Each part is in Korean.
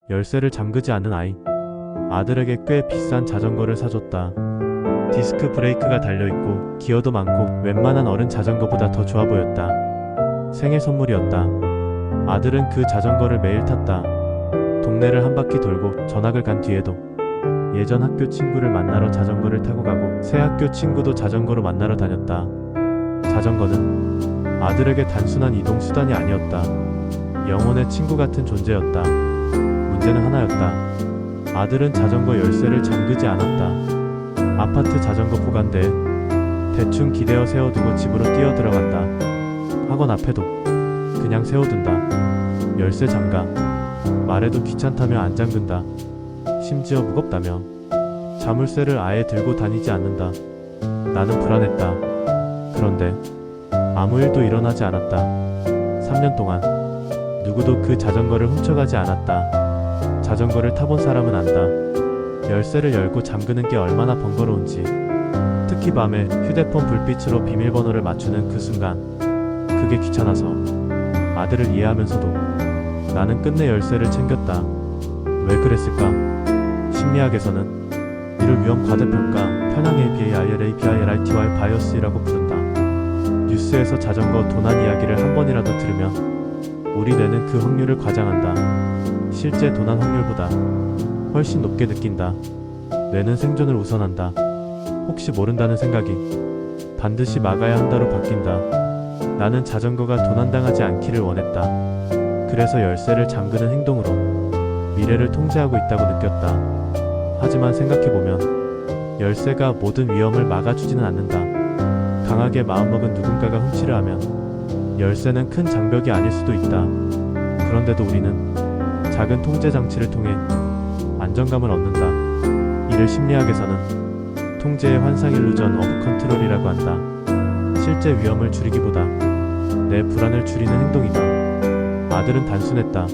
열쇠를 잠그지 않는 아이. 아들에게 꽤 비싼 자전거를 사줬다. 디스크 브레이크가 달려있고 기어도 많고 웬만한 어른 자전거보다 더 좋아 보였다. 생일 선물이었다. 아들은 그 자전거를 매일 탔다. 동네를 한 바퀴 돌고 전학을 간 뒤에도 예전 학교 친구를 만나러 자전거를 타고 가고 새 학교 친구도 자전거로 만나러 다녔다. 자전거는 아들에게 단순한 이동 수단이 아니었다. 영혼의 친구 같은 존재였다. 문제는 하나였다. 아들은 자전거 열쇠를 잠그지 않았다. 아파트 자전거 보관대에 대충 기대어 세워두고 집으로 뛰어 들어간다. 학원 앞에도 그냥 세워둔다. 열쇠 잠가. 말해도 귀찮다며 안 잠근다. 심지어 무겁다며 자물쇠를 아예 들고 다니지 않는다. 나는 불안했다. 그런데 아무 일도 일어나지 않았다. 3년 동안 누구도 그 자전거를 훔쳐가지 않았다. 자전거를 타본 사람은 안다. 열쇠를 열고 잠그는 게 얼마나 번거로운지. 특히 밤에 휴대폰 불빛으로 비밀번호를 맞추는 그 순간. 그게 귀찮아서 아들을 이해하면서도 나는 끝내 열쇠를 챙겼다. 왜 그랬을까? 심리학에서는 이를 위험 과대평가, 편향 ABARABIRITY 바이어스라고 부른다. 뉴스에서 자전거 도난 이야기를 한 번이라도 들으면 우리 뇌는 그 확률을 과장한다. 실제 도난 확률보다 훨씬 높게 느낀다. 뇌는 생존을 우선한다. 혹시 모른다는 생각이 반드시 막아야 한다로 바뀐다. 나는 자전거가 도난당하지 않기를 원했다. 그래서 열쇠를 잠그는 행동으로 미래를 통제하고 있다고 느꼈다. 하지만 생각해보면 열쇠가 모든 위험을 막아주지는 않는다. 강하게 마음먹은 누군가가 훔치려 하면 열쇠는 큰 장벽이 아닐 수도 있다. 그런데도 우리는 작은 통제 장치를 통해 안정감을 얻는다. 이를 심리학에서는 통제의 환상 일루전 오브 컨트롤이라고 한다. 실제 위험을 줄이기보다 내 불안을 줄이는 행동이다. 아들은 단순했다.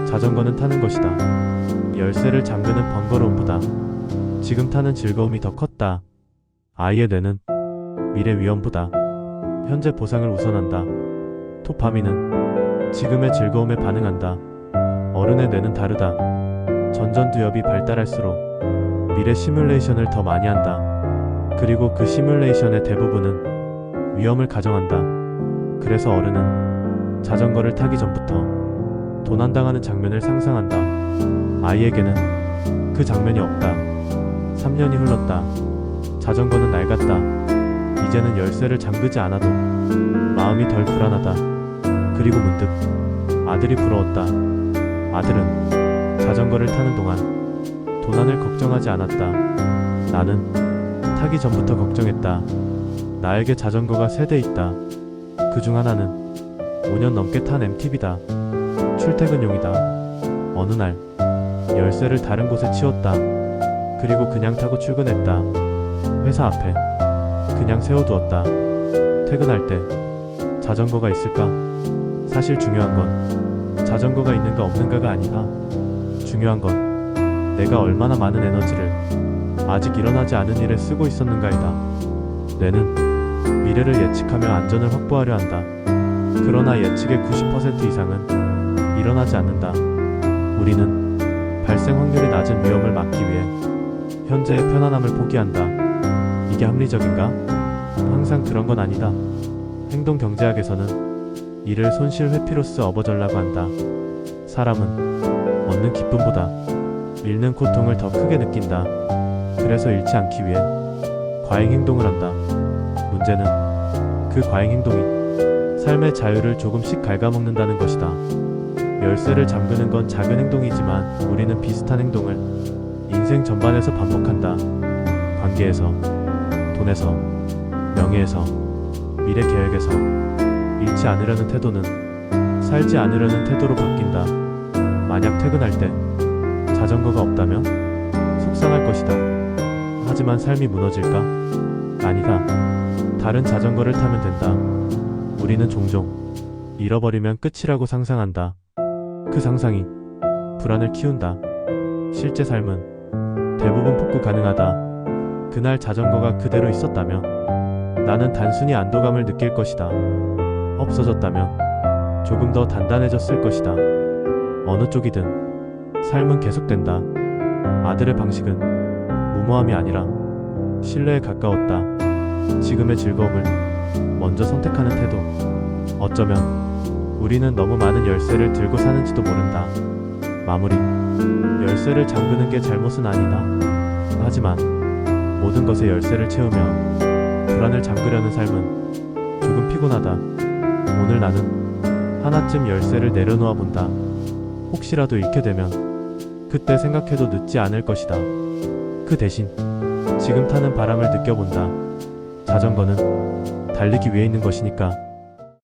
자전거는 타는 것이다. 열쇠를 잠그는 번거로움보다 지금 타는 즐거움이 더 컸다. 아이의 뇌는 미래 위험보다 현재 보상을 우선한다. 도파민은 지금의 즐거움에 반응한다. 어른의 뇌는 다르다. 전전두엽이 발달할수록 미래 시뮬레이션을 더 많이 한다. 그리고 그 시뮬레이션의 대부분은 위험을 가정한다. 그래서 어른은 자전거를 타기 전부터 도난당하는 장면을 상상한다. 아이에게는 그 장면이 없다. 3년이 흘렀다. 자전거는 낡았다. 이제는 열쇠를 잠그지 않아도 마음이 덜 불안하다. 그리고 문득 아들이 부러웠다. 아들은 자전거를 타는 동안 도난을 걱정하지 않았다. 나는 타기 전부터 걱정했다. 나에게 자전거가 3대 있다. 그중 하나는 5년 넘게 탄 MTB다. 출퇴근용이다. 어느 날 열쇠를 다른 곳에 치웠다. 그리고 그냥 타고 출근했다. 회사 앞에 그냥 세워두었다. 퇴근할 때 자전거가 있을까? 사실 중요한 건 자전거가 있는가 없는가가 아니다. 중요한 건 내가 얼마나 많은 에너지를 아직 일어나지 않은 일에 쓰고 있었는가이다. 뇌는 미래를 예측하며 안전을 확보하려 한다. 그러나 예측의 90% 이상은 일어나지 않는다. 우리는 발생 확률이 낮은 위험을 막기 위해 현재의 편안함을 포기한다. 이게 합리적인가? 항상 그런 건 아니다. 행동 경제학에서는 이를 손실 회피로스 어버절라고 한다. 사람은 얻는 기쁨보다 잃는 고통을 더 크게 느낀다. 그래서 잃지 않기 위해 과잉 행동을 한다. 문제는 그 과잉 행동이 삶의 자유를 조금씩 갉아먹는다는 것이다. 열쇠를 잠그는 건 작은 행동이지만 우리는 비슷한 행동을 인생 전반에서 반복한다. 관계에서, 돈에서, 명예에서, 미래 계획에서. 잃지 않으려는 태도는 살지 않으려는 태도로 바뀐다. 만약 퇴근할 때 자전거가 없다면 속상할 것이다. 하지만 삶이 무너질까? 아니다. 다른 자전거를 타면 된다. 우리는 종종 잃어버리면 끝이라고 상상한다. 그 상상이 불안을 키운다. 실제 삶은 대부분 복구 가능하다. 그날 자전거가 그대로 있었다면 나는 단순히 안도감을 느낄 것이다. 없어졌다면 조금 더 단단해졌을 것이다. 어느 쪽이든 삶은 계속된다. 아들의 방식은 무모함이 아니라 신뢰에 가까웠다. 지금의 즐거움을 먼저 선택하는 태도. 어쩌면 우리는 너무 많은 열쇠를 들고 사는지도 모른다. 마무리. 열쇠를 잠그는 게 잘못은 아니다. 하지만 모든 것에 열쇠를 채우며 불안을 잠그려는 삶은 조금 피곤하다. 오늘 나는 하나쯤 열쇠를 내려놓아 본다. 혹시라도 잃게 되면 그때 생각해도 늦지 않을 것이다. 그 대신 지금 타는 바람을 느껴본다. 자전거는 달리기 위해 있는 것이니까.